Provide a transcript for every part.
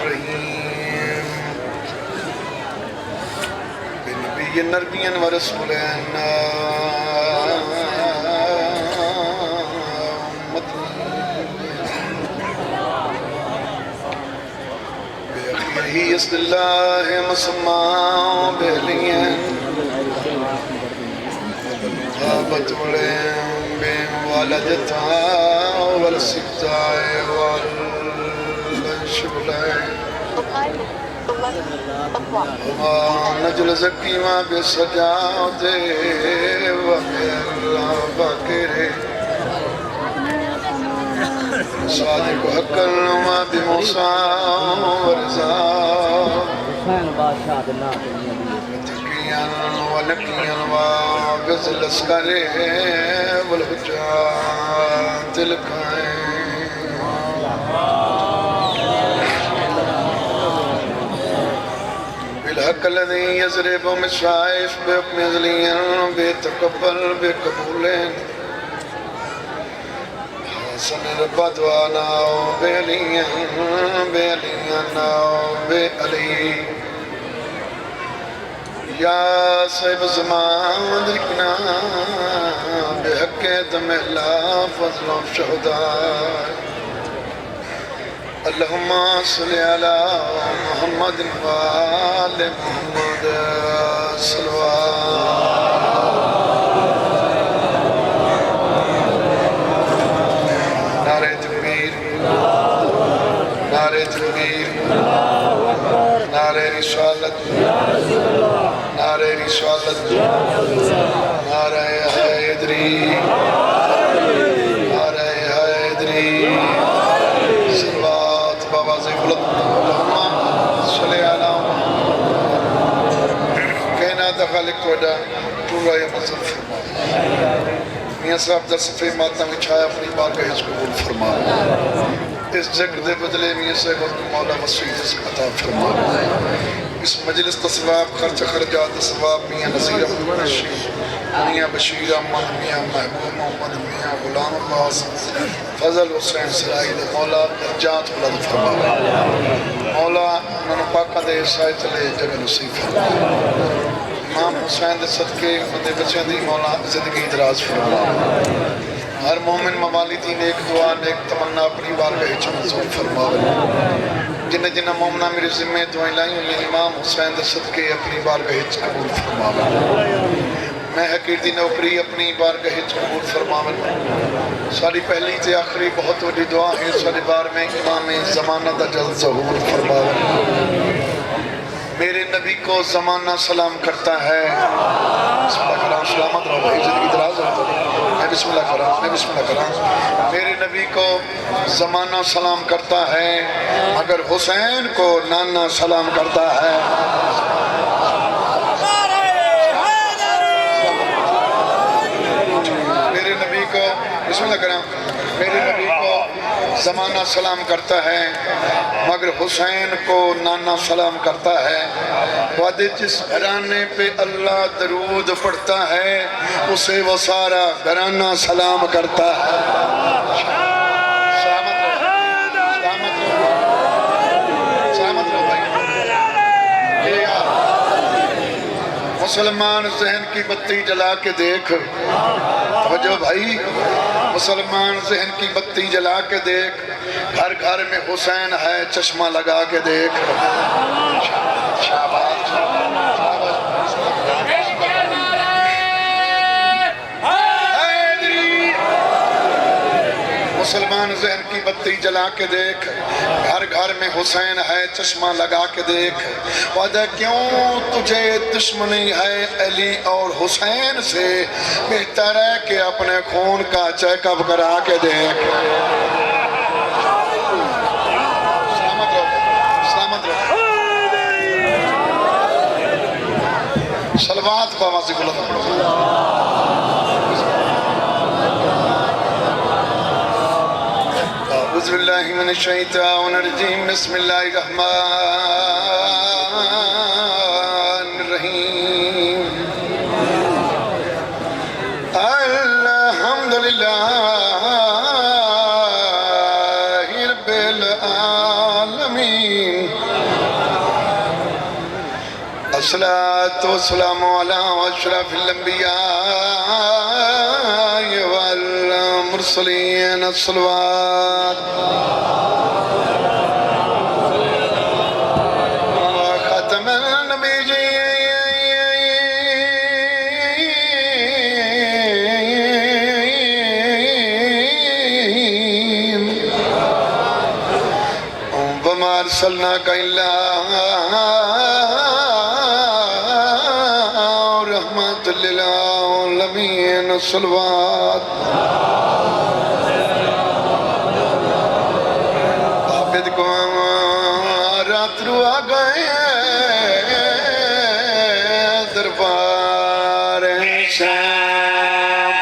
الرحيم بنبي نبيا ورسولا بأخيه يصل الله مصمى بهليا غابت ولين بين والدتها والسبتاء والشبلين وما نجل زكي ما بسجاوته وبالله باكره صادق حقا ما بموسى ورزاق تقيا ونقيا وغزل اسكاره والحجات الكائن بالحق الذي يزرب مشايف بحكم ذليا بيتقبل بقبولين حسن البدوانا وبيليا وبيلي يا صيب الزمان ادركنا بحق دم الله فضل الشهداء اللهم صل على محمد وآل محمد صلوات نعرہ تکبیر نعرہ تکبیر نعرہ رسالت نعرہ رسالت نعرہ حیدری نعرہ حیدری صلوات بابا زیفلت اللہم صلی علی کائنات خالق توڑا پورا یا مذہب فرما میاں صاحب در صفحے ماتم اچھایا اپنی بارگاہ اس قبول فرما اس ذکر دے بدلے میاں صاحب مولا مسیح اس عطا فرما اس مجلس تصواب خرچ خرجات تصواب میاں نظیر احمد رشید میاں بشیر احمد میاں محبوب محمد میاں غلام عباس فضل حسین سرائیل مولا درجات بلند فرما مولا انہوں پاکہ دے سائے چلے جگہ نصیب فرما امام حسین دے صدقے خودے بچے دی مولا زندگی دراز فرما ہر مومن موالی دی نیک دعا نیک تمنا اپنی بارگاہ وچ منظور فرما جنہ جنہ مومنہ میرے ذمہ دعائیں لائیں ہوئی امام حسین دے صدقے اپنی بارگاہ وچ قبول فرما میں حقیر دی نوکری اپنی بارگاہ وچ قبول فرما ساری پہلی تے آخری بہت وڈی دعا ہے سارے بار میں امام زمانہ دا جلد ظہور فرما میرے نبی کو زمانہ سلام کرتا ہے بسم اللہ کرام سلامت رہو بھائی زندگی دراز رہو میں بسم اللہ کرام میرے نبی کو زمانہ سلام کرتا ہے مگر حسین کو نانا سلام کرتا ہے میرے نبی کو بسم اللہ کرام میرے نبی کو زمانہ سلام کرتا ہے مگر حسین کو نانا سلام کرتا ہے وعدے جس گھرانے پہ اللہ درود پڑھتا ہے اسے وہ سارا گھرانہ سلام کرتا ہے سلامت رہو بھائی مسلمان ذہن کی بتی جلا کے دیکھ توجہ بھائی مسلمان ذہن کی بتی جلا کے دیکھ گھر گھر میں حسین ہے چشمہ لگا کے دیکھ مسلمان ذہن کی بتی جلا کے دیکھ گھر گھر میں حسین ہے چشمہ لگا کے دیکھ وعدہ کیوں تجھے دشمنی ہے علی اور حسین سے بہتر ہے کہ اپنے خون کا چیک اپ کرا کے دیکھ سلامت رہو صلوات بابا سے بلند أعوذ بالله من الشيطان الرجيم بسم الله الرحمن الرحيم الحمد لله رب العالمين अस्सलातु वस्सलामु अला अशरफिल अंबिया वल मुरसलीन सल्लल्लाहु सलना का रहमतुल लिल आलमीन सल्लल्लाहु आबिद को रात रुआ गए दरबार शाम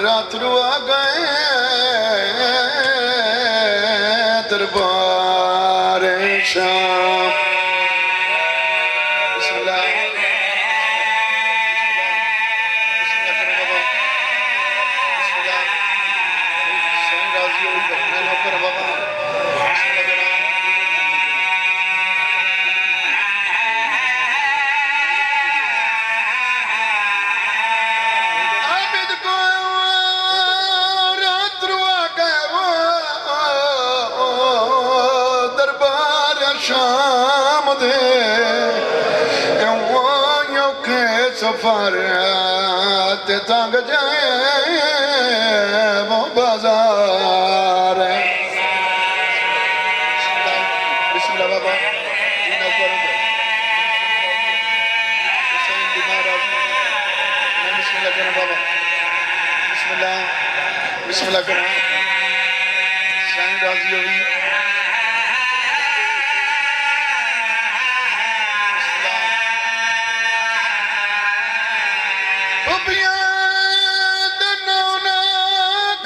रात रुआ गए दरबार शाम बिस्मिल्लाह शाम दे औखे सफर ते तंग जाए वो बाजार बिस्मिल्लाह बाबा बिस्मिल्लाह करें बाबा बिस्मिल्लाह बिस्मिल्लाह करें साईं राजी होगी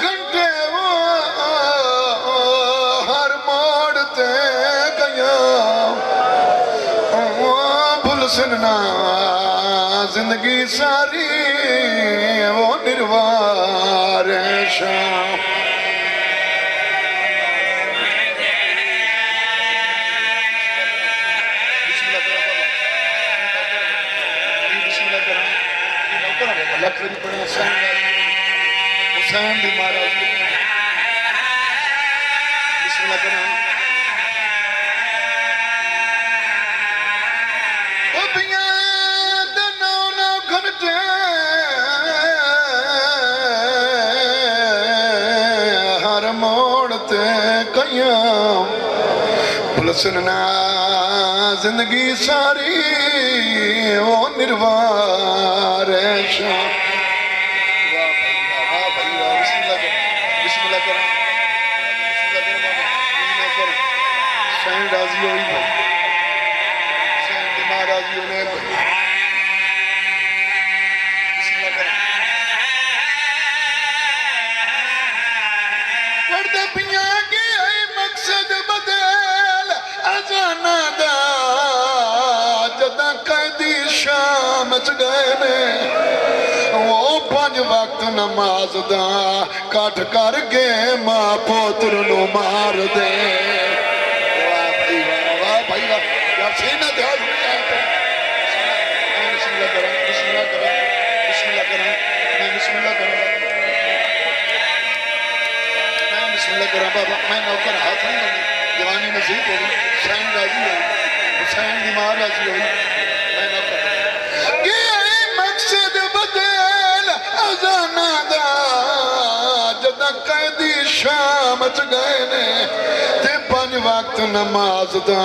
घंटे हर मोड़ते गया भूल सुनना जिंदगी सारी वो निर्वार शाम हुसैन भी महाराज बिस्मिल्लाह करें घंटे हर मोड़ते कयां सुनना जिंदगी सारी वो निर्वार शाम राजी हुई महाराजी होने पढ़ते पिया के मकसद बदल अजाना दा जदा कैदी शाम च गए ने वो 5 वक्त नमाज दा कट कर गए मां पुत्र नु मार दे बाबा मैं नौकर हाथ नहीं बनी जवानी नसीब हो गई हुसैन राजी हो हुसैन की मां राजी हो मैं नौकर मकसद बदल अजाना दा जदा कैदी शाम च गए ने ते 5 वक्त नमाज दा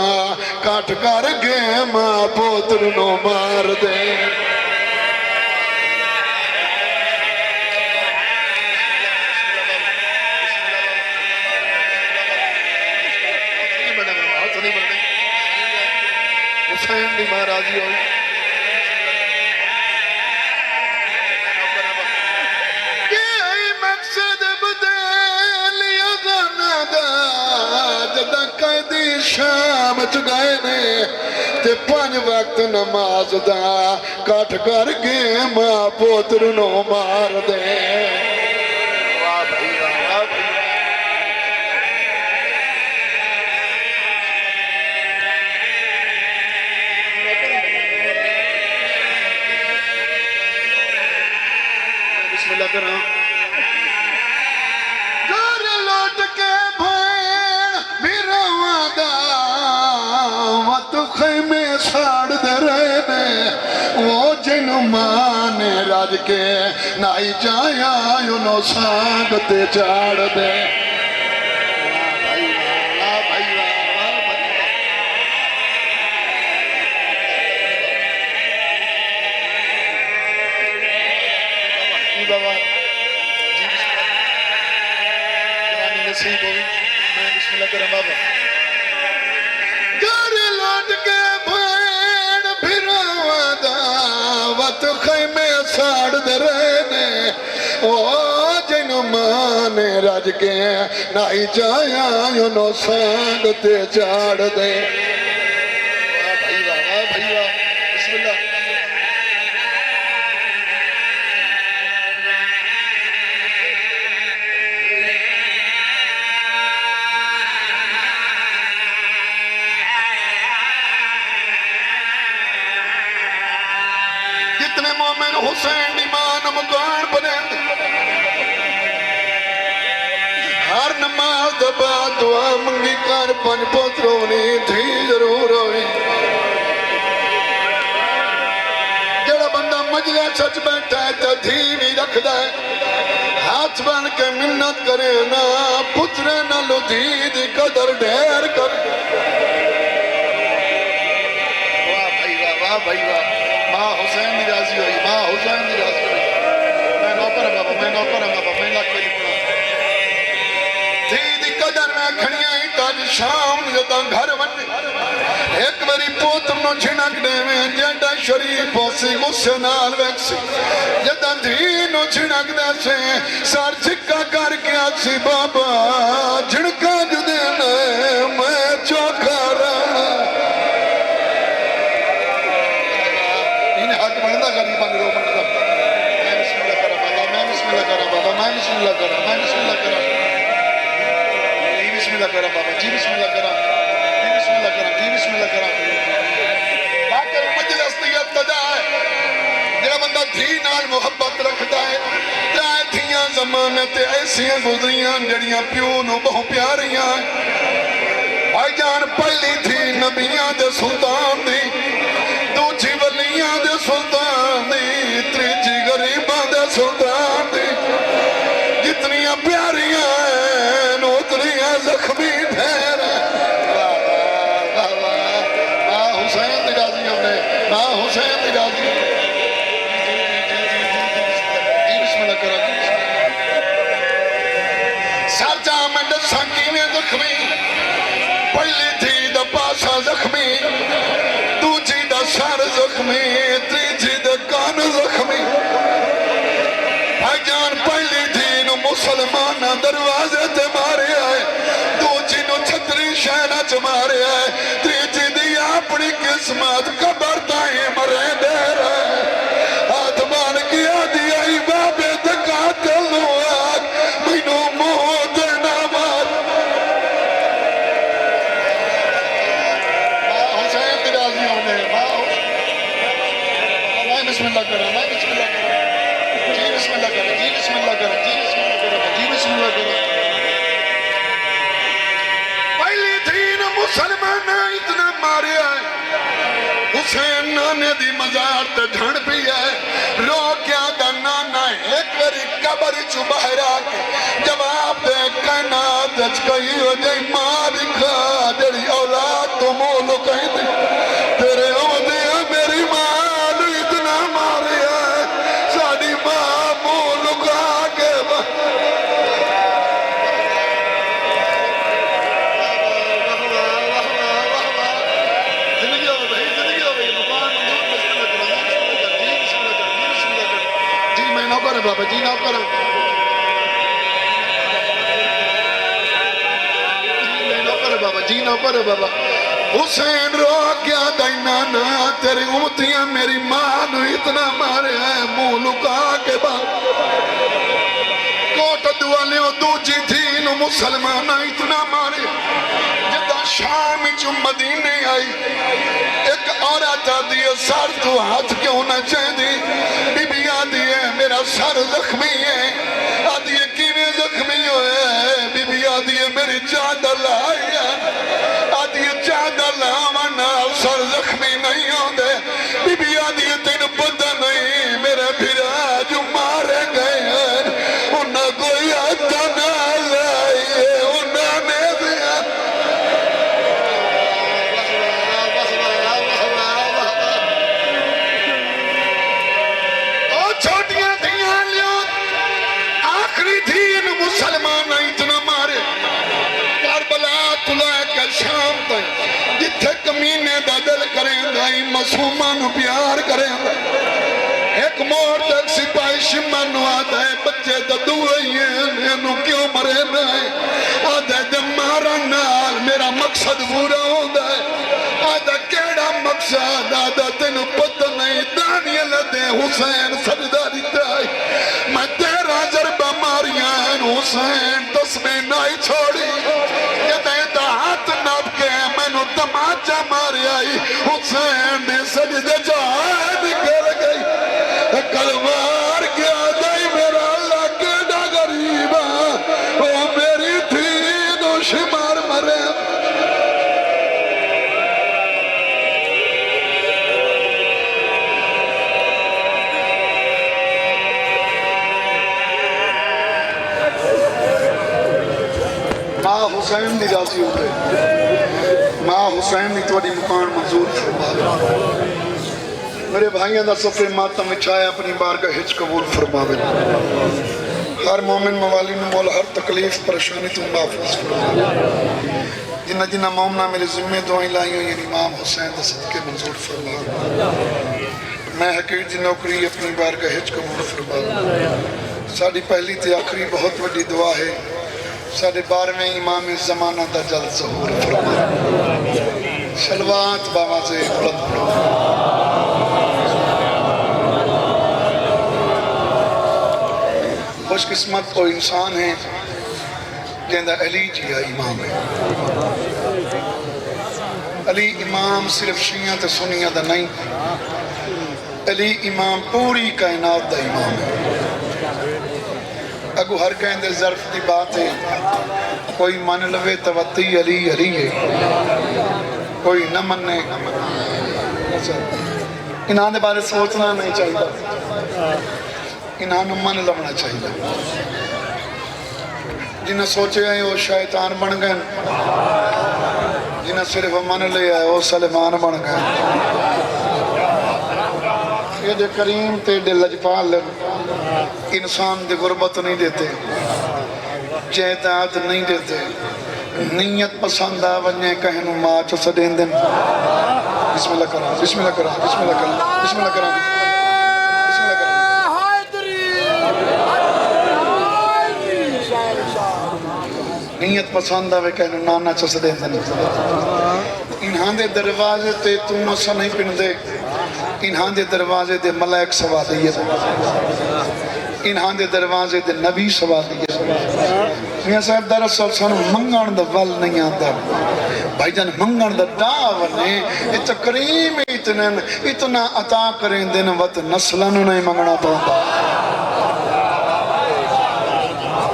कट कर गए मां पुत्र नु मार दे हुसैन भी महाराजी हो जदा कैदी शाम च गए ने ते 5 वक्त नमाज दा कट करके मां पुत्र नो मार दे। वाह भाई वाह, वाह भाई। बिस्मिल्लाह करा। घर लौट के भैन भी रवादा मत खैमे साड़ दे रहे ने वो जिन माने राज के नाई जाया उनो सांग ते चाड़ दे। घर लौट के भैन फिरवादा वत खैमे साड़ दे रहे ने ओ जिन माने राज के नाई जाया उनो सांग ते चाड़ दे। वाह भाई वाह, वाह भाई वाह। बिस्मिल्लाह। जितने मोमिन हुसैन ईमान मुकान बने हर नमाज दे बाद दुआ मंगी कर 5 पुत्रों ने थी जरूर होई। जेड़ा बंदा मजलिस सच बैठा है तो थी भी रखदा है हाथ बन के मिन्नत करे ना पुत्रे नालो धी दी कदर ढेर कर। वाह भाई वाह, वाह भाई वाह। मां हुसैन दी राजी हुई, मां हुसैन दी राजी हुई। मैं नौकर बाबा, मैं नौकर बाबा, मैं लाख वाली पड़ा थी दी कदर में खड़ियां ही ताज शाम जदा घर वन एक बारी पुत्र नो झिनक देवे जेड़ा शरीफ होसी गुस्से नाल वैक्सी जदा धी नो झिनक दे सर छिक्का करके आसी बाबा झिड़का जुदे ने मैं चौका रहा। इन हक बनदा गरीबां रो बनदा। मैं बिस्मिल्लाह करा बाबा, मैं बिस्मिल्लाह करा बाबा, मैं बिस्मिल्लाह करा, मैं बिस्मिल्लाह करा, जी बिस्मिल्लाह करा बाबा, जी बिस्मिल्लाह करा, जी बिस्मिल्लाह करा, जी बिस्मिल्लाह करा। बाकी मजलिस दी इब्तिदा है जेड़ा बंदा धी नाल मोहब्बत रखदा है। त्रै थियां ज़माने ते ऐसियां गुजरियां जड़ियां प्यो नूं बहुत प्यारियां। भाईजान पहली थी नबियां दे सुल्तान दी, दूजी वलियां दे सुल्तान दी, तीजी गरीबां दे सुल्तान दी। जितनियां प्यारियां हैं उतनियां जख्मी ठहर। मां हुसैन दी राजी होने, मां हुसैन दी राजी। जी बिस्मिल्लाह करा, जी सरजा में दसा किवें जख्मी पहली थी दा पासा जख्मी, दूजी दा सर जख्मी, तीजी दा कान जख्मी। भाईजान पहली थी नु मुसलमान दरवाजे ते मारे है, दूजी नु छतरी शहरा च मारे है, तीजी दी अपनी किस्मत कबर ताई मरे दे हाथ मान के आदि आई बाबे ते कातिल नु आख मैनू मौत ना मार। हुसैन दी राजी होने, मैं बिस्मिल्लाह करा, मैं बिस्मिल्लाह करा, जी बिस्मिल्लाह करा, जी बिस्मिल्लाह करा, जी बिस्मिल्लाह करा, जी बिस्मिल्लाह करा। पहली थी न मुसलमान इतना मारे है हुसैन नाने दी मजार ते झड़ पी है रो क्या दा नाना एक बारी कबर चु बाहर आके जवाब दे कहना दच कही हो जाई मार खा जेड़ी औलाद तो मोल कहती तेरे ओदे मेरी मां नू इतना मारे है साडी मां मोल खा के। नौकर बाबा जी, नौकर नौकर बाबा जीना पर बाबा हुसैन रो गया दैना ना तेरी उमतियां मेरी मां ने इतना मारे है मुंह लुका के कोट दुआले दूजी थी नु मुसलमान इतना मारे जिदा शाम चु मदीने आई एक औरत आदि सर तो हाथ क्यों न चाहती बीबी आदि है मेरा सर जख्मी है आदि किवें जख्मी होया है बीबी आदि मेरी चादर लाई है आदि चादर लावा नाल सर जख्मी नहीं होंदे बीबी आदि तेन पता नहीं मेरे फिरा जो मारे गए हैं उन्हें कोई हथ ना लाई उन्होंने छोटियां थियां लियो आखिरी थी मुसलमान इतना मारे करबला तो लेकर शाम तक जिथे कमीने दा दिल करेंदा मासूमा नु प्यार करेंदा एक मोड़ तक सिपाही शिमन आता है बच्चे तो दुआइया क्यों मरे ना आधा जब मारा नाल मेरा मकसद पूरा होता है आधा केड़ा मकसद आधा तेन पता नहीं दानियल दे हुसैन सजदा दिता है मैं तेरा जरबा मारिया हुसैन तस्में नहीं छोड़ी हाथ नप के मैनू तमाचा मारे आई हुसैन ने सजदे जान कर गई कलवार क्या दई मेरा अल्लाह केड़ा गरीब ओ मेरी थी दो शिमार मरे मां हुसैन दी राजी हो गई मां हुसैन दी थोड़ी मुकान मंजूर फरमा मेरे भाइयों का सफे मातम विछाया अपनी बारगाह हिच कबूल फरमावे हर मोमिन मवाली में मौला हर तकलीफ परेशानी तुम महफूज फरमावे जिन्ना जिन्ना मोमना मेरे जिम्मे दुआएं लाई हुई इमाम हुसैन के सदके मंजूर फरमावे मैं हकीर की नौकरी अपनी बारगाह हिच कबूल फरमावे साड़ी पहली ते आखिरी बहुत बड़ी दुआ है साढ़े 12वें इमाम ज़माना का जल ज़हूर फरमावे सलवात बाबा से बुलंद खुशकिस्मत वो इंसान है जिंदा अली जी का इमाम है अली इमाम सिर्फ शिया तो सुनिया का नहीं अली इमाम पूरी कायनात का इमाम है अगू हर कहते ज़र्फ की बात है कोई मन लवे तवती अली अली है कोई न मने इन्होंने बारे सोचना नहीं चाहिए इन्होंने मन लवना चाहिए जिन्हें सोचे वो शैतान बन गए जिन्हें सिर्फ मन लिया वो सलेमान बन गए ये करीम तेरे लजपाल इंसान की गुरबत नहीं देते जायदाद नहीं देते नीयत पसंद आ वने कहनू मां चो सदें दिन बिस्मिल्लाह करा बिस्मिल्लाह करा बिस्मिल्लाह करा बिस्मिल्लाह करा बिस्मिल्लाह करा नीयत पसंद आवे कहनू नाना चो सदें दिन इन्हां दे दरवाजे ते तू नसा नहीं पिंदे इन्हां दे दरवाजे दे मलाइक सवा दिए इन्हां दे दरवाजे दे नबी सवा दिए मियां साहब दरअसल सानू मंगण दा वल नहीं आंदा भाईजान मंगण दा दाव ने इत करीम इतना अता करें दिन वत नस्लन नहीं मंगना पौंदा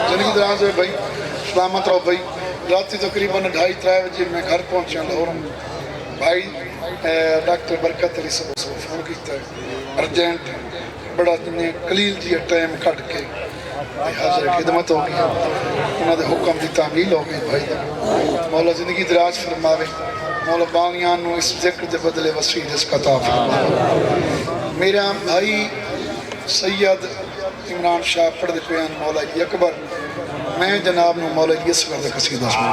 जिंदगी दराज है भाई सलामत रहो भाई रात तकरीबन 2:30-3 बजे मैं घर पहुंचा लाहौर भाई डॉक्टर बरकत अली साहब को फोन किया अर्जेंट बड़ा कलील जी टाइम कट के हाजिर खिदमत हो गई उन्होंने हुक्म की तामील हो गई भाई मौला जिंदगी दराज फरमावे मौला बानियान इस जिक्र के बदले वसी रिज़्क़ अता फरमावे मेरा भाई सैयद इमरान शाह पढ़ते पे मौला जी अकबर मैं जनाब नू मौला जी असगर का कसीदा सुना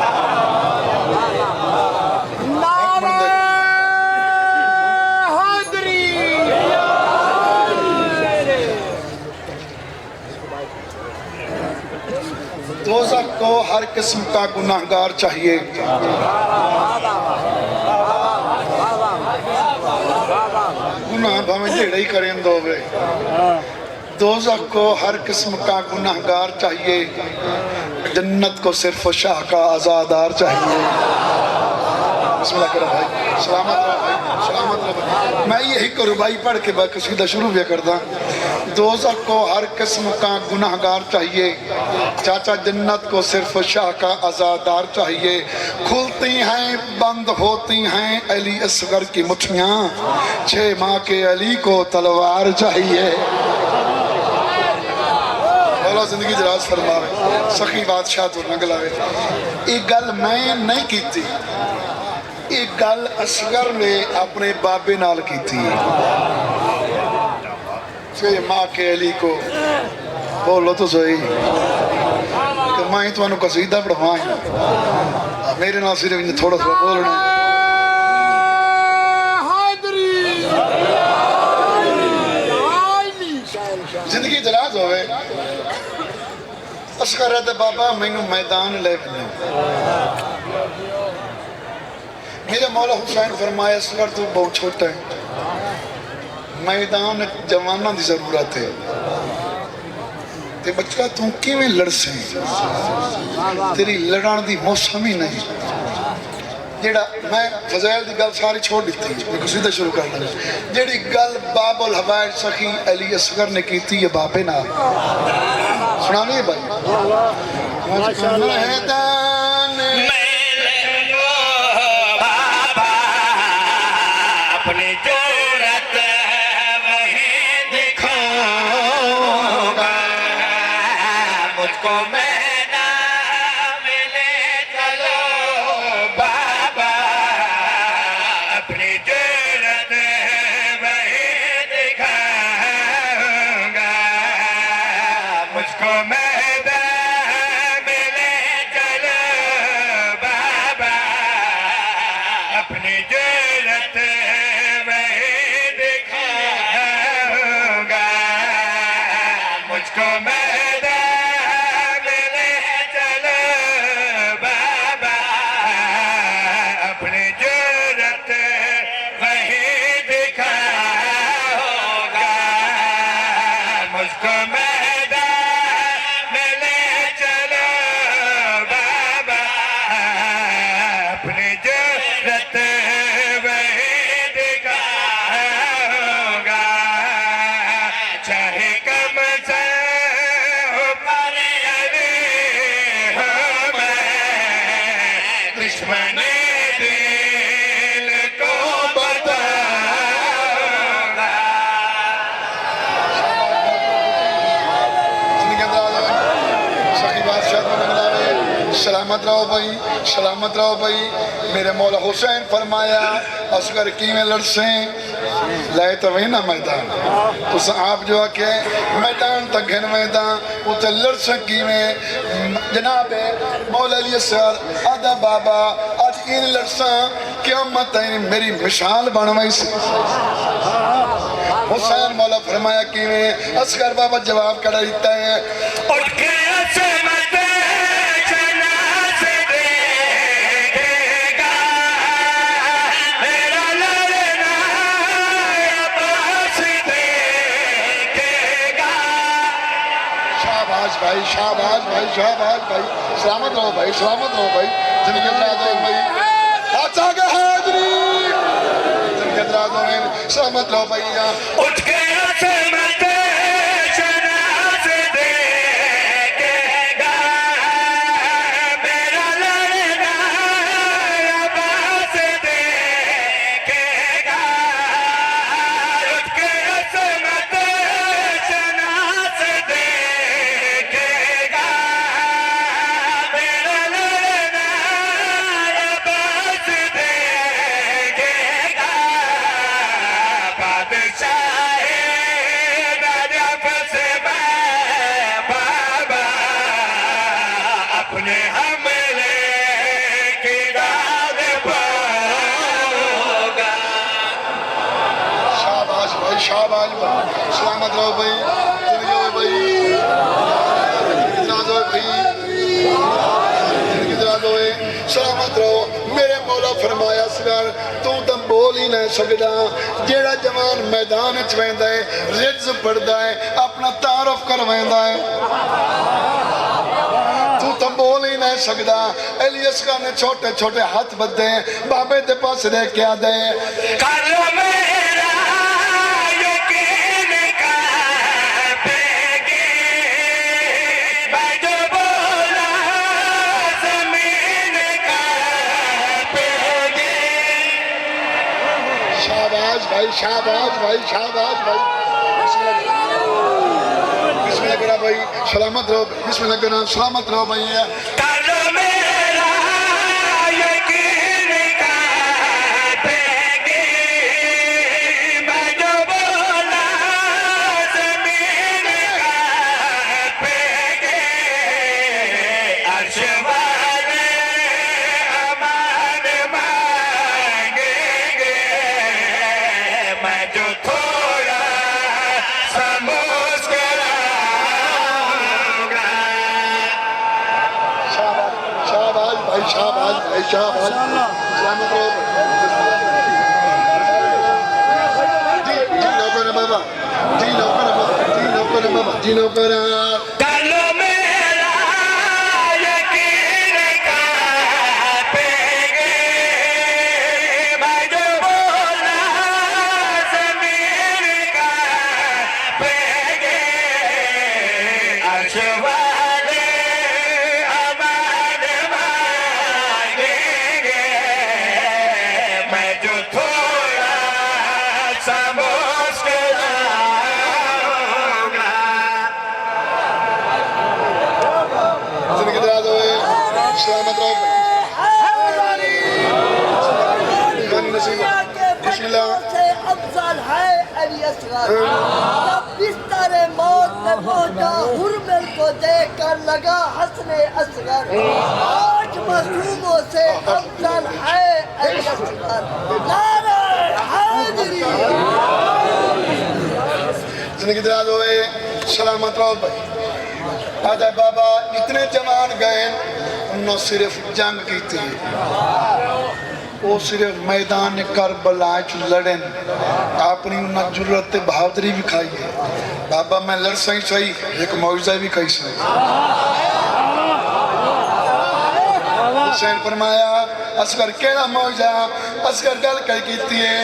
दोज़ख को हर किस्म का गुनाहगार चाहिए। गुनाह भावे जेड़ा ही करें दोवे, दोज़ख को हर किस्म का गुनाहगार चाहिए, जन्नत को सिर्फ शाह का आज़ादार चाहिए। बिस्मिल्लाह करो भाई, सलामत रहो भाई, सलामत रहो भाई। मैं यही करूँ भाई, पढ़ के बाद कसीदा शुरू भी करदा। दोज़ख को हर किस्म का गुनाहगार चाहिए, चाचा जन्नत को सिर्फ शाह का आज़ादार चाहिए। खुलती हैं बंद होती हैं अली असगर की मुठियाँ, 6 माह के अली को तलवार चाहिए। जिंदगी दराज फरमावे, सखी बादशाह तो न गलावे। एक गल मैं नहीं की, एक गल असगर ने अपने बाबे नाल की थी। 6 माह के अली को बोलो तो सही कि मैं तुम्हें कसीदा पढ़वा, मेरे नाल सिर्फ थोड़ा थोड़ा बोलना। जिंदगी दराज होवे। असगर है बाबा मैनू मैदान ले मेरे मौला हुसैन फरमाया, असगर तू बहुत छोटा है, मैदान जवाना की जरूरत है। ते बच्चा तू किवें लड़से, तेरी लड़न की मौसम ही नहीं। जेड़ा मैं फज़ैल की गल सारी छोड़ दी, सीधा शुरू कर देना। जेड़ी गल बाबुल हवाइज सखी अली असगर ने की थी बाबे नाल, सुनानी है भाई। अपनी जरूरत वही दिखाऊंगा, मुझको मैं ना मिले चलो बाबा, अपनी जरूरत वही दिखाऊंगा, मुझको मैं ना मिले चलो बाबा, अपनी जरूरत मुझको मैदान मिले चलो बाबा, अपनी जरूरत वही दिखाऊंगा, मुझको मैदान मिले चलो बाबा, अपनी जरूरत वही दिखाऊंगा, चाहे कम से दुश्मन दिल को बताऊंगा। सलामत रहो भाई, सलामत रहो भाई। मेरे मौला हुसैन फरमाया, असगर किवें लड़से ले तो वही ना मैदान, उस आप जो आके मैदान तक घन मैदान उते लड़से किवें। जनाब मौला अली असगर आदा बाबा आज इन लड़सा क़यामत मेरी मिसाल बनवाई सी। हुसैन मौला फरमाया किवें, असगर बाबा जवाब कड़ा देता है, उठ के भाई शाबाश भाई, शाबाश भाई, सलामत रहो भाई, सलामत रहो भाई। जिंदगी दराज हो भाई, चाचा के हाजरी, जिंदगी दराज हो सलामत रहो भाई। उठ के अपने हमले की दाद पाऊंगा। शाबाश भाई, शाबाश भाई, सलामत रहो भाई, जिंदगी हो भाई, नाज हो भाई। मौला फरमाया सर तू तो बोल ही नहीं सकता जेड़ा जवान मैदान च वहिंदा है रिज पढ़दा है अपना तारफ करवांदा है तू तो बोल ही नहीं सकता एलियस का ने छोटे छोटे हाथ बद्दे बाबे के पास रह क्या दे शाबाश भाई शाबाश भाई शाबाश भाई बिस्मिल्लाह करा भाई सलामत रहो बिस्मिल्लाह करा सलामत रहो भाई शाबाश भाई शाबाश सलामत रहो जी नौकर बाबा जी नौकर बाबा जी नौकर बाबा जी नौकर सलामत रहो अफजल है अली असगर जब बिस्तर मौत में पहुंचा हुरमल को देख कर लगा हंसने असगर आज मजलूमों से अफजल है अली असगर नारे हैदरी जिंदगी दराज होए सलामत रहो भाई आजा बाबा इतने जवान गए न सिर्फ जंग की थी वो सिर्फ मैदान करबला लड़न अपनी उन्हें जुर्रत बहादुरी भी खाई है बाबा मैं लड़ सही सही एक मौजा भी कही सही हुसैन फरमाया असगर केड़ा मौजा असगर गल कही कीती है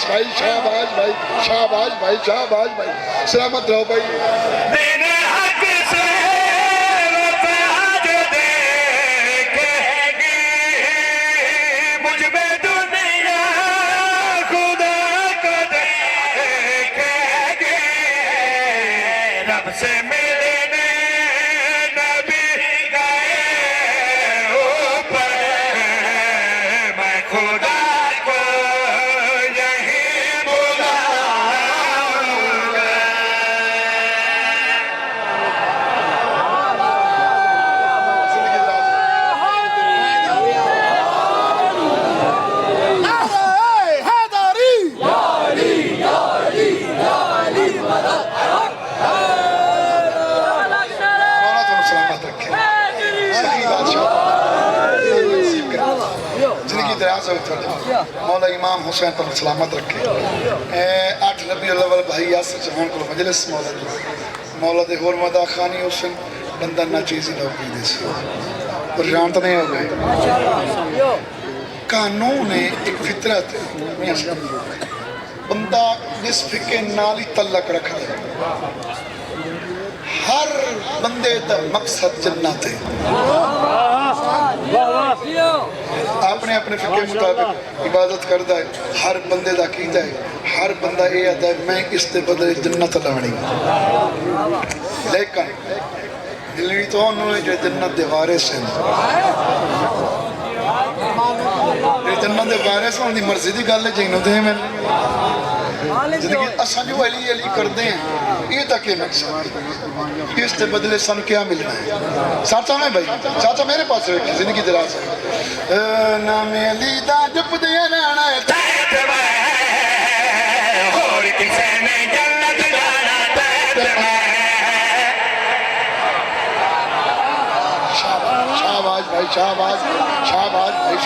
भाई शाबाश भाई शाबाश भाई शाबाश भाई सलामत रहो भाई मैंने हक से वफा जो देखेगी मुझ में दुनिया खुदा को देखेगी रब से मिलने नबी गए ऊपर मैं खुदा मौला इमाम हुसैन पर सलामत रखे 8 रबीउल अव्वल भाई यासर जहान को मजलिस मौला दी मौला दे होर मदा खानी हुसैन बंदा ना चीज़ ही नौकरी दे पर जानत नहीं हो गए कानून है एक फितरत बंदा जिस फिके नाल ही तल्लक रखा है हर बंदे का मकसद जन्नत है अपने अपने फिके मुताबिक इबादत करता है हर बंदे का कीता है हर बंदा ये आता है मैं इसके बदले जन्नत लानी लेकिन दिल्ली तो उन्होंने जो जन्नत के वारिस हैं जन्नत के वारिस होने की मर्जी की गल है जिन्हों दे मैं जिंदगी असा जो अली अली करते हैं ये तक के मकसद इसके बदले सन क्या मिलना है चाचा में भाई चाचा मेरे पास रखी जिंदगी दराज है नाम अली दा जप दे रहना है तैत में और किसे ने जन्नत जाना तैत में शाबाश भाई शाबाश शाबाश भाई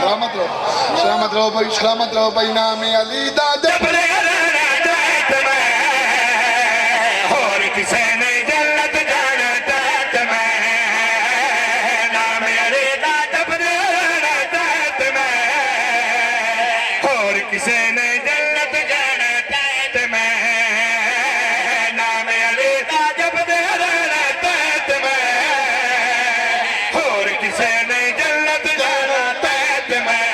सलामत रहो भाई नाम अली दा जप जब रहना तैत में और किसे ने जन्नत जाना तैत में नाम अली दा जब रहना तैत में और किसे ने जन्नत जाना तैत में नाम अली दा जब रहना तैत में और किसे ने जन्नत जाना तैत में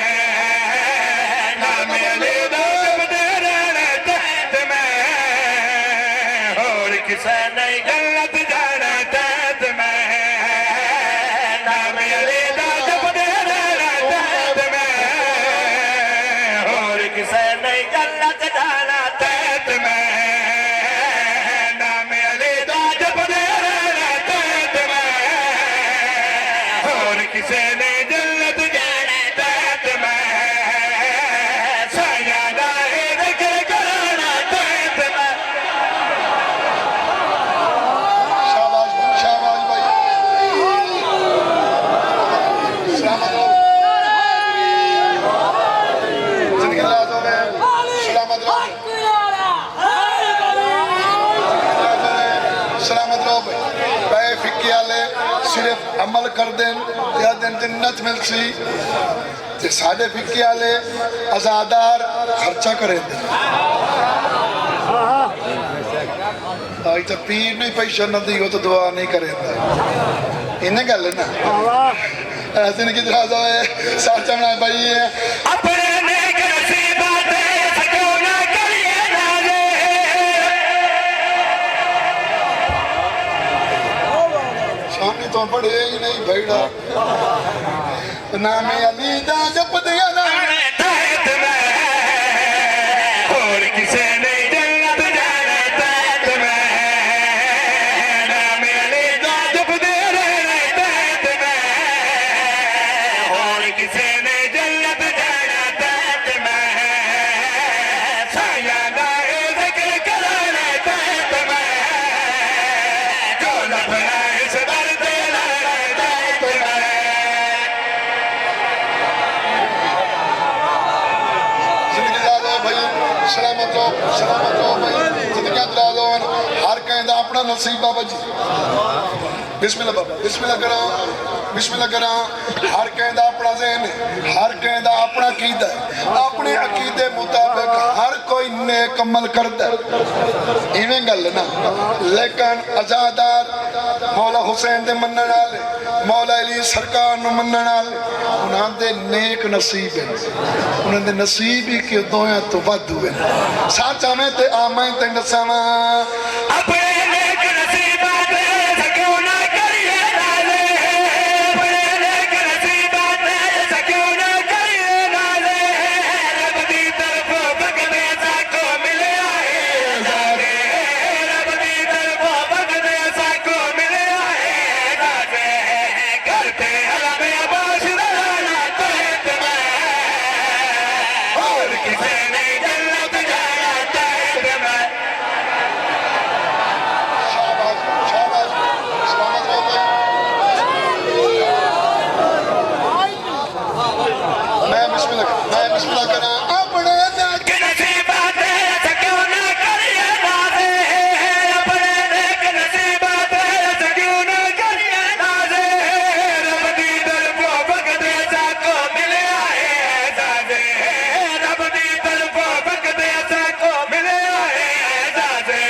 नाम अली दा जब रहना तैत में और किसे ने जन्नत जाना तैत में नाम अली दा जब रहना तैत में और किसे ने जन्नत जाना तैत में नाम अली दा जब रहना तैत में और किसे ने जन्नत जाना तैत में सयादा है जिक्र कराना तैत में शाबाश भाई सलामत रहो जिंदगी दराज हो सलामत रहो सलामत रहो भाई पै फिक्के वाले सिर्फ अमल कर देन या दिन जन्नत मिलसी ते साडे फिक्के वाले आजादार खर्चा करें आज तो पीर नहीं पैसा न दी हो तो दुआ नहीं करें इन्हें गल है ना जिंदगी दराज होए साचा बना भाई है अपने नेक नसीबात क्यों ना करिए नाज़े शामी तो पढ़े ही नहीं भैड़ा नाम अली दा जप दिया ना तैत में और किसे ने जन्नत जाना तैत में नाम अली दा जब रहना तैत में और किसे ने जन्नत जाना तैत में सयादा है जिक्र कराना तैत में जो लफड़ा इस दर्द लाना तैत में जिंदगी दराज हो भाई सलामत रहो भाई जिंदगी दराज हो हर कहीं दा अपना नसीब बाबा जी बिस्मिल्लाह बाबा बिस्मिल्लाह करा हर कहीं दा अपना ज़हन है हर कहीं दा अपना अकीदा है अपने अकीदे मुताबिक हर कोई नेक अमल करता है इवें गल ना लेकिन आजादार मौला हुसैन दे मनण वाले मौला अली सरकार नूं मनण वाले उन्हां दे नेक नसीब है उन्हां दे नसीब ही कि दोयां तो वाधू है साचा में ते आमां ते दसावां अपने नेक नसीबात क्यों ना करिए नाज़े अपने नेक नसीबात क्यों ना करिए नाज़े रब दी तरफों बगदे साको मिले आए नाज़े रब दी तरफों बगदे साको मिले आए नाज़े करते हलम अबाश रहना तैत में और किसे ने जन्नत जाना तैत में शाबाश सलामत रहो भाई मैं बिस्मिल्लाह करा अपने नेक कि नसीबात क्यों ना करिए नाज़े अपने नेक नसीबात क्यों ना करिए नाज़े रब दी तरफों बगदे साको मिले आए नाज़े रब दी तरफों बगदे साको मिले आए नाज़े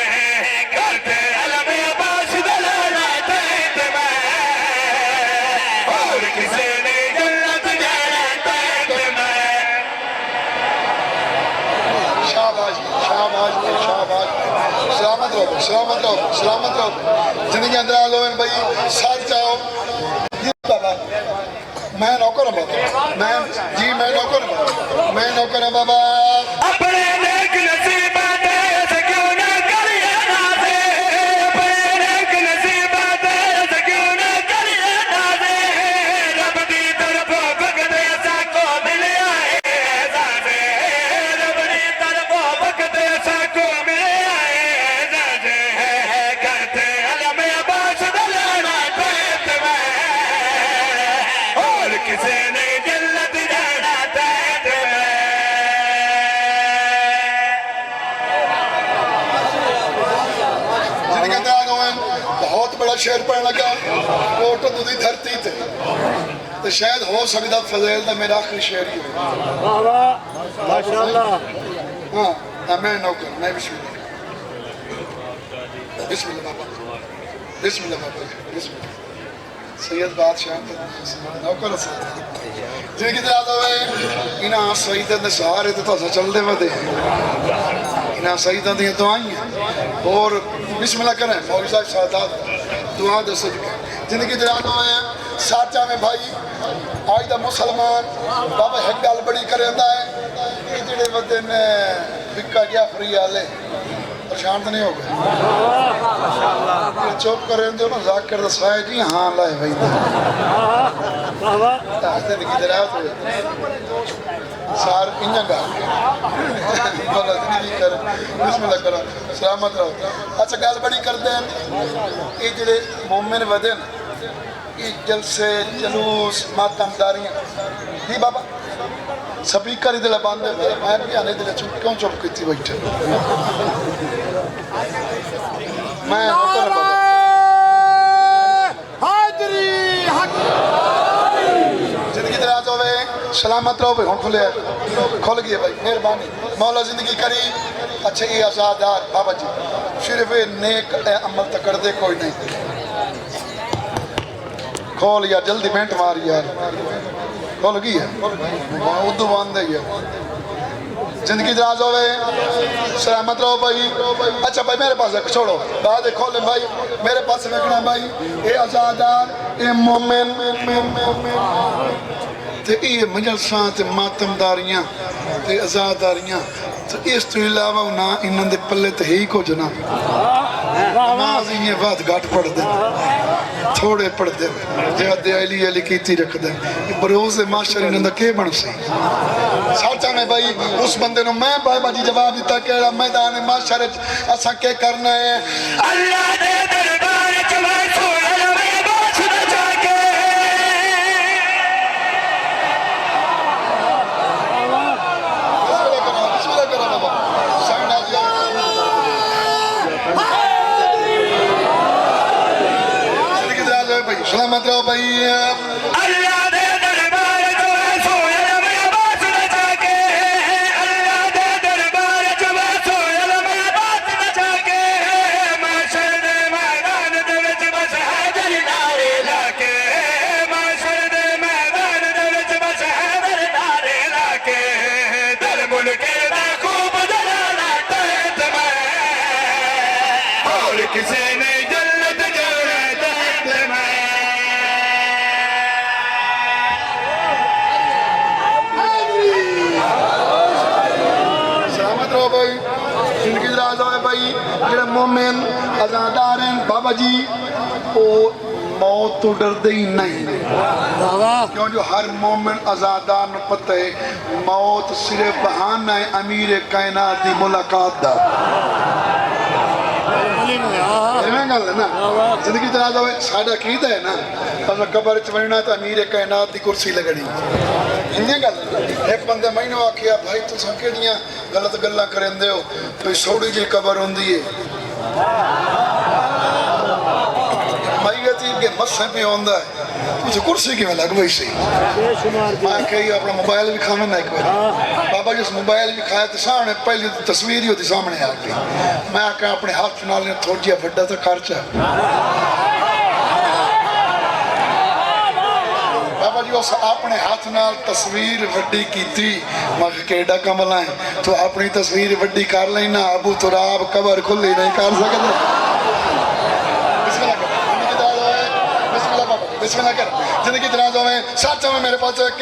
करते अलम अबाश दलाना तैत में और किसे ने जन्नत जाना तैत में शाबाश सलामत रहो जिंदगी दराज हो भाई साथ जाओ जी बाबा मैं नौकर हूं बाबा मैं नौकर हूं बाबा अपने नेक नसीबात जिनके आ गए बहुत बड़ा शेर पढ़ने लगा कोट दूधी धरती थे तो शायद हो सकता फजैल का मेरा आखिरी शेर ही हो। हाँ मैं नौकर मैं बिस्मिल्लाह बिस्मिल्लाह बाबा बिस्मिल्लाह बाबा बिस्मिल्लाह सैयद बादशाह नौकर जिनकी तरह होवे इन्हां शहीदां दे सहारे ते तुस चलदे वधे इन्हां शहीदां दी दुआएं और बिस्मिल्लाह करें मौलवी साहब सादात दुआ दे सदके जिनकी तरह होवे साचा में भाई आज दा मुसलमान बाबा एक गल बड़ी करदा है ये जेड़े वधे ने विक्का जाफरी वाले परेशान तो नहीं हो गए चुप कर रहे हो ना जाकिर दसाए जी हाँ लाए भाई सार इन्ना गा बिस्मिल्लाह करो सलामत रहो। अच्छा गल बड़ी करते हैं ये जेड़े मोमिन वधे ये जलसे जलूस मातमदारियां जी बाबा स्पीकर ही दिल बंद है मैं भी आने दिल चुप क्यों चुप की बैठे मैं जिंदगी दराज होवे सलामत रहो भाई हम खुले खुल गए भाई मेहरबानी मौला जिंदगी करी। अच्छा ये आजादार बाबा जी सिर्फ नेक अमल तो कर दे कोई नहीं खोल यार जल्दी बेंट मार यार खोल गई है उर्दू बंद है जिंदगी दराज होवे सलामत रहो भाई। अच्छा भाई मेरे पास छोड़ो बाद खोले भाई मेरे पास रखना भाई ये आजादार ये मोमिन ते ये मजलसा ते मातमदारियां ते आजादारियां ते इस तो इलावा ना इन्हां दे पल्ले ते ही कुछ ना नमाज इन्हें बात घट पढ़ते थोड़े पढ़ते ज्यादा अली अली कीती रखते बरोज माशर इन्हां दा के बन सी साचा में भाई उस बंदे नु मैं बाबा जी जवाब दिता केड़ा मैदान माशर असा के करना है अल्लाह दे दरबार च मैं सोया मैं बात न जाके बिस्मिल्लाह करो बाबा साइड आ जाओ जिंदगी दराज है भाई सलामत रहो भाई अल्लाह दे दरबार च मैं सोया मैं बात न जाके अल्लाह दे दरबार च मैं सोया मैं बात न जाके माशर दे मैदान दे विच बस हैदर नारे लाके माशर दे मैदान दे विच बस हैदर नारे लाके दल मुल्के दा खूब जलाना तहत मैं और किसी ने जन्नत जाना तहत मैं सलामत रहो भाई जिंदगी दराज हो भाई जेड़े मोमिन आजादार हैं बाबा जी वो मौत तो डरते ही नहीं क्यों जो हर मोमिन आजादार नु पता है मौत सिर्फ बहाना है अमीर कायनात दी मुलाकात दा गल है ना जिंदगी दराज हो साडा कीदा है ना अस कबर च वणना तो अमीर कायनात दी कुर्सी लगनी इन्नी गल एक बंदे मैनू आखिया भाई तुस केड़ियां गलत गल्लां करंदे हो कोई सोड़ी जी कबर होंदी है मैयत के मस्से पे होंदा है तुझे कुर्सी किवें लग गई सी मैं कही अपना मोबाइल भी खावे ना एक बार बाबा जी उस मोबाइल भी खाया तो सामने पहली तस्वीर ही होती सामने आ गई मैं आख्या अपने हाथ नाल थोड़ा जिहा वड्डा तो खर्चा बाबा जी उस अपने हाथ नाल तस्वीर वड्डी कीती मैं केड़ा कमल है तो अपनी तस्वीर वड्डी कर लेना अबू तुराब कबर खुली नहीं कर सकते बिस्मिल्लाह कर जिंदगी दराज होवे साचा में मेरे पास एक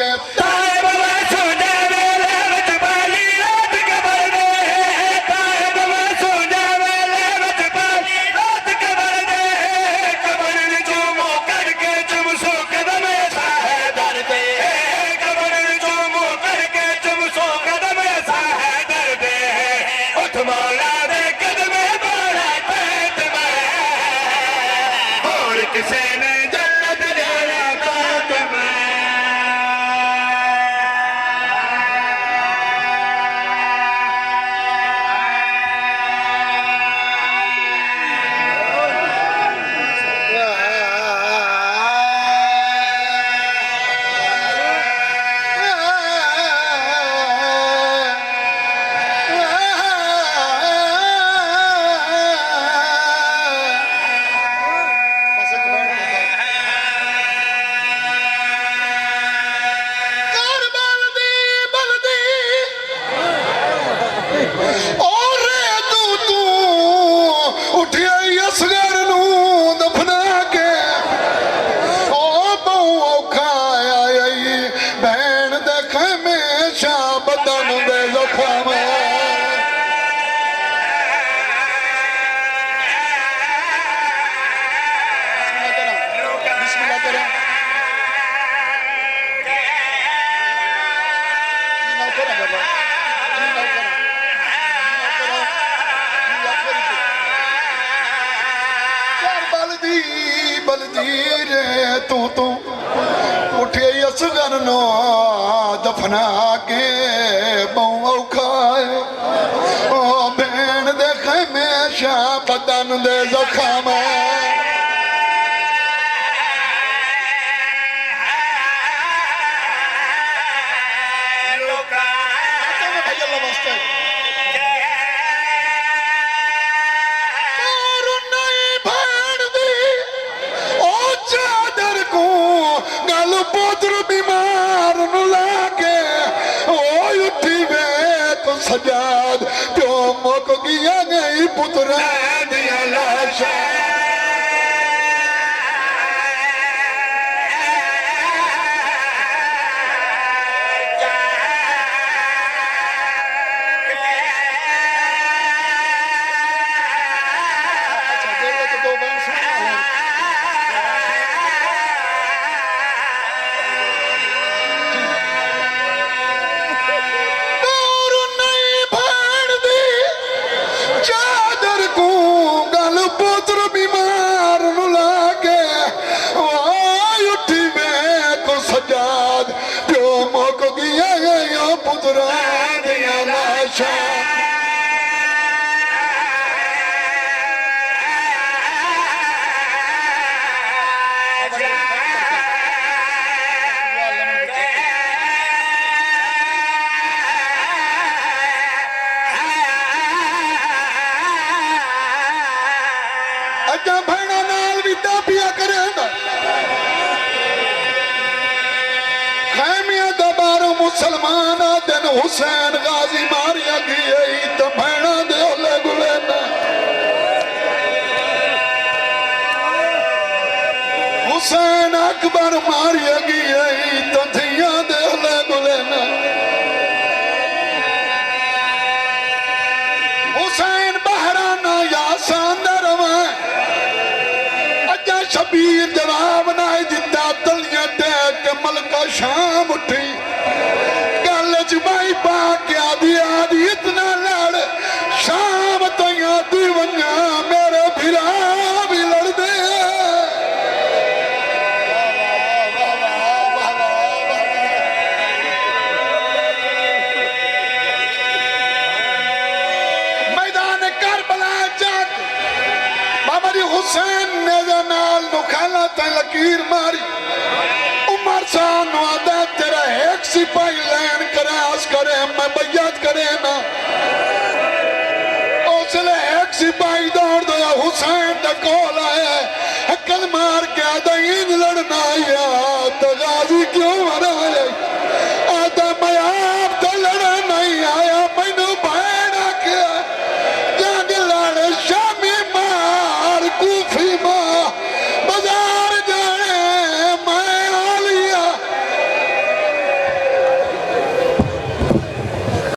वजीर तू उठे असगर नो दफना के बहु औखा ओ भेण दे हमेशा बदन दे जख्म पुत्र बीमार नु लाके ओ उठी वे तो सजाद प्यो मुक गया नहीं पुत्र दिया लाशा मुसलमान दिन हुसैन गाजी मारिया गई तो भैना दे गुले हुसैन अकबर मारिया गई तो धिया दे गुले हुसैन बहराना या सांदर अजा शबीर जवाब ना दिता तलियां टेक के मलका शाम उठी भाई पाक आदि आदि इतना लड़ शाम तैया दीवन्या मेरे भिरा भी लड़ दे मैदान करबला जाके बाबा जी हुसैन ने नाल नुखाला ते लकीर मारी उमर सान वादा तेरा एक सिपाही लैन क्रॉस करे मैं बैयत करे ना उसले एक सिपाही दौड़ दो हुसैन दा कॉल आया हकल मार के आदा इन लड़ना या तो गाजी क्यों